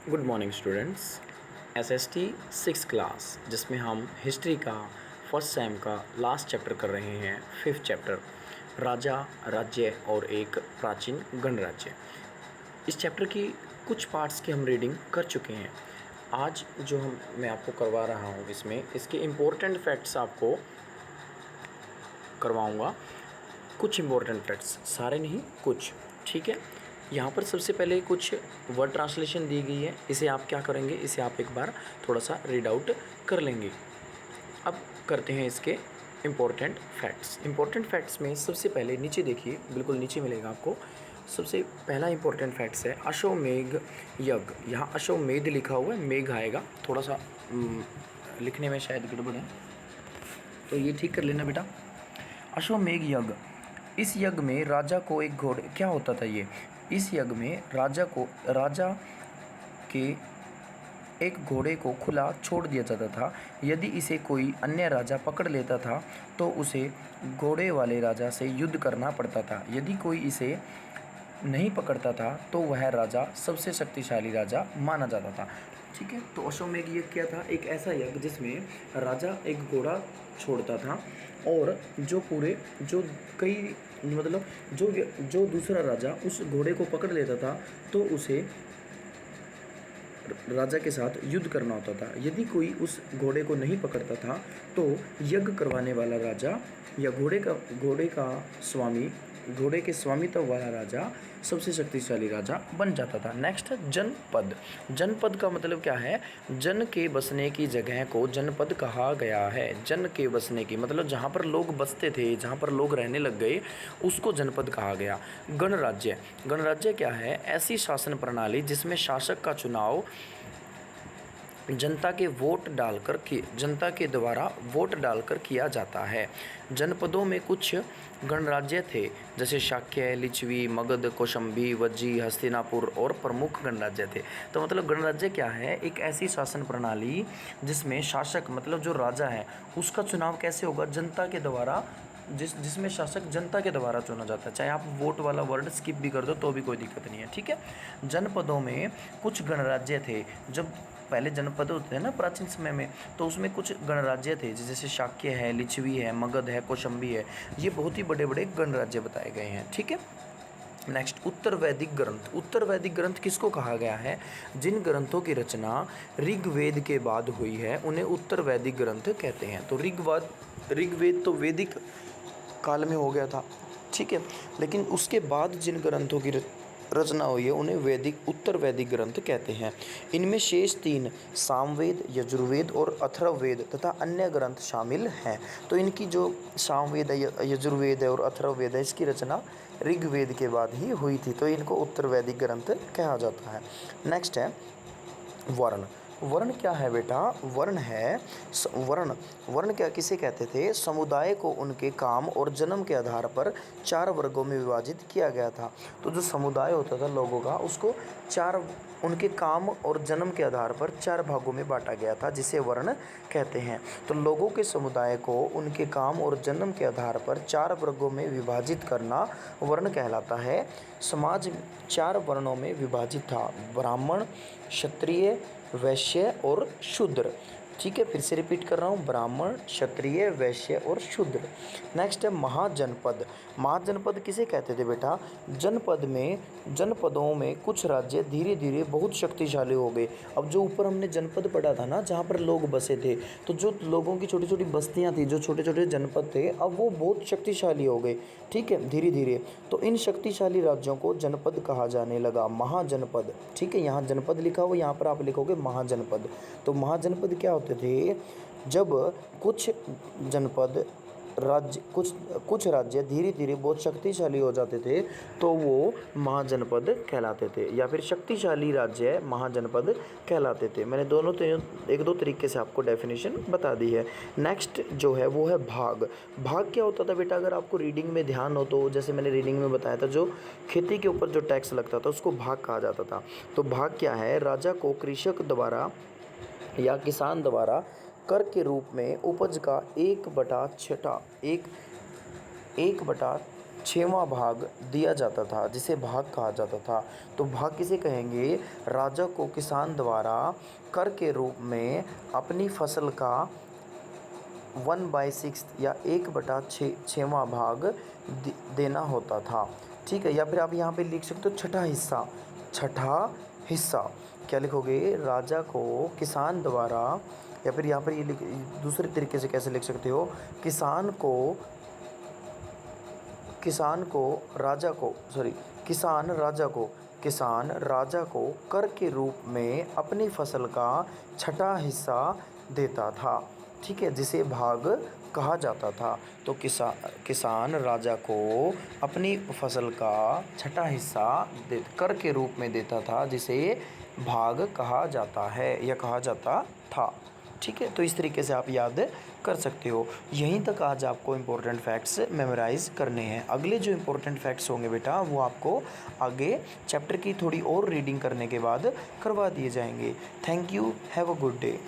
Good morning students. SST 6 class जिसमें हम history का फर्स्ट सेम का लास्ट चैप्टर कर रहे हैं, 5th चैप्टर राजा, राज्य और एक प्राचीन गणराज्य। इस चैप्टर की कुछ पार्ट्स की हम रीडिंग कर चुके हैं। आज जो मैं आपको करवा रहा हूँ इसमें इसके इम्पोर्टेंट फैक्ट्स आपको करवाऊँगा। कुछ इम्पोर्टेंट फैक्ट्स, सारे नहीं कुछ, ठीक है। यहाँ पर सबसे पहले कुछ वर्ड ट्रांसलेशन दी गई है, इसे आप क्या करेंगे, इसे आप एक बार थोड़ा सा रीड आउट कर लेंगे। अब करते हैं इसके इम्पोर्टेंट फैक्ट्स। इम्पोर्टेंट फैक्ट्स में सबसे पहले नीचे देखिए, बिल्कुल नीचे मिलेगा आपको। सबसे पहला इम्पोर्टेंट फैक्ट्स है अश्वमेध यज्ञ। यहाँ अश्वमेध लिखा हुआ है, मेघ आएगा, थोड़ा सा लिखने में शायद गड़बड़ है, तो ये ठीक कर लेना बेटा। अश्वमेध यज्ञ, इस यज्ञ में राजा को एक घोड़े, क्या होता था ये, इस यज्ञ में राजा के एक घोड़े को खुला छोड़ दिया जाता था। यदि इसे कोई अन्य राजा पकड़ लेता था तो उसे घोड़े वाले राजा से युद्ध करना पड़ता था। यदि कोई इसे नहीं पकड़ता था तो वह राजा सबसे शक्तिशाली राजा माना जाता था। ठीक है, तो अश्वमेध यज्ञ क्या था, एक ऐसा यज्ञ जिसमें राजा एक घोड़ा छोड़ता था और जो दूसरा राजा उस घोड़े को पकड़ लेता था तो उसे राजा के साथ युद्ध करना होता था। यदि कोई उस घोड़े को नहीं पकड़ता था तो यज्ञ करवाने वाला राजा या घोड़े के स्वामित्व वाला राजा सबसे शक्तिशाली राजा बन जाता था। नेक्स्ट है जनपद। जनपद का मतलब क्या है, जन के बसने की जगह को जनपद कहा गया है। जन के बसने की मतलब जहाँ पर लोग बसते थे, जहाँ पर लोग रहने लग गए, उसको जनपद कहा गया। गणराज्य, गणराज्य क्या है, ऐसी शासन प्रणाली जिसमें शासक का चुनाव जनता के द्वारा वोट डालकर किया जाता है। जनपदों में कुछ गणराज्य थे, जैसे शाक्य, लिच्छवी, मगध, कौशंबी, वज्जी, हस्तिनापुर और प्रमुख गणराज्य थे। तो मतलब गणराज्य क्या है, एक ऐसी शासन प्रणाली जिसमें शासक मतलब जो राजा है उसका चुनाव कैसे होगा, जनता के द्वारा, जिसमें शासक जनता के द्वारा चुना जाता है। चाहे आप वोट वाला वर्ड स्किप भी कर दो तो भी कोई दिक्कत नहीं है, ठीक है। जनपदों में कुछ गणराज्य थे। जब पहले जनपद होते हैं ना प्राचीन समय में, तो उसमें कुछ गणराज्य थे, जैसे शाक्य है, लिच्छवी है, मगध है, कौशंबी है। ये बहुत ही बड़े बड़े गणराज्य बताए गए हैं, ठीक है। नेक्स्ट उत्तर वैदिक ग्रंथ। उत्तर वैदिक ग्रंथ किसको कहा गया है, जिन ग्रंथों की रचना ऋग्वेद के बाद हुई है उन्हें उत्तर वैदिक ग्रंथ कहते हैं। तो ऋग्वेद तो वैदिक काल में हो गया था, ठीक है, लेकिन उसके बाद जिन ग्रंथों की रचना हुई है उन्हें उत्तर वैदिक ग्रंथ कहते हैं। इनमें शेष 3 सामवेद, यजुर्वेद और अथर्ववेद तथा अन्य ग्रंथ शामिल हैं। तो इनकी जो सामवेद है, यजुर्वेद है और अथर्ववेद है, इसकी रचना ऋग्वेद के बाद ही हुई थी, तो इनको उत्तर वैदिक ग्रंथ कहा जाता है। नेक्स्ट है वर्ण। वर्ण क्या है बेटा, वर्ण क्या किसे कहते थे, समुदाय को उनके काम और जन्म के आधार पर 4 वर्गों में विभाजित किया गया था। तो जो समुदाय होता था लोगों का, उसको उनके काम और जन्म के आधार पर 4 भागों में बांटा गया था, जिसे वर्ण कहते हैं। तो लोगों के समुदाय को उनके काम और जन्म के आधार पर 4 वर्गों में विभाजित करना वर्ण कहलाता है। समाज 4 वर्णों में विभाजित था, ब्राह्मण, क्षत्रिय, वैश्य और शूद्र। ठीक है, फिर से रिपीट कर रहा हूँ, ब्राह्मण, क्षत्रिय, वैश्य और शूद्र। नेक्स्ट है महाजनपद। महाजनपद किसे कहते थे बेटा, जनपदों में कुछ राज्य धीरे धीरे बहुत शक्तिशाली हो गए। अब जो ऊपर हमने जनपद पढ़ा था ना, जहाँ पर लोग बसे थे, तो जो लोगों की छोटी छोटी बस्तियाँ थी, जो छोटे छोटे जनपद थे, अब वो बहुत शक्तिशाली हो गए, ठीक है, धीरे धीरे। तो इन शक्तिशाली राज्यों को जनपद कहा जाने लगा, महाजनपद। ठीक है, यहाँ जनपद लिखा हुआ, यहाँ पर आप लिखोगे महाजनपद। तो महाजनपद क्या होते थे, जब कुछ राज्य धीरे धीरे बहुत शक्तिशाली हो जाते थे तो वो महाजनपद कहलाते थे, या फिर शक्तिशाली राज्य महाजनपद कहलाते थे। मैंने एक दो तरीके से आपको डेफिनेशन बता दी है। नेक्स्ट जो है वो है भाग। भाग क्या होता था बेटा, अगर आपको रीडिंग में ध्यान हो तो, जैसे मैंने रीडिंग में बताया था, जो खेती के ऊपर जो टैक्स लगता था उसको भाग कहा जाता था। तो भाग क्या है, राजा को कृषक द्वारा या किसान द्वारा कर के रूप में उपज का 1/6 6वां भाग दिया जाता था, जिसे भाग कहा जाता था। तो भाग किसे कहेंगे? राजा को किसान द्वारा कर के रूप में अपनी फसल का 1/6 या 1/6वां भाग देना होता था। ठीक है, या फिर आप यहाँ पे लिख सकते हो छठा हिस्सा। छठा हिस्सा क्या लिखोगे? राजा को किसान द्वारा, या फिर यहाँ पर ये दूसरे तरीके से कैसे लिख सकते हो? किसान राजा को कर के रूप में अपनी फसल का छठा हिस्सा देता था। ठीक है, जिसे भाग कहा जाता था। तो किसान राजा को अपनी फसल का छठा हिस्सा कर के रूप में देता था, जिसे भाग कहा जाता है या कहा जाता था। ठीक है, तो इस तरीके से आप याद कर सकते हो। यहीं तक आज आपको इम्पोर्टेंट फैक्ट्स मेमोराइज़ करने हैं। अगले जो इम्पोर्टेंट फैक्ट्स होंगे बेटा, वो आपको आगे चैप्टर की थोड़ी और रीडिंग करने के बाद करवा दिए जाएंगे। Thank you, have a good day.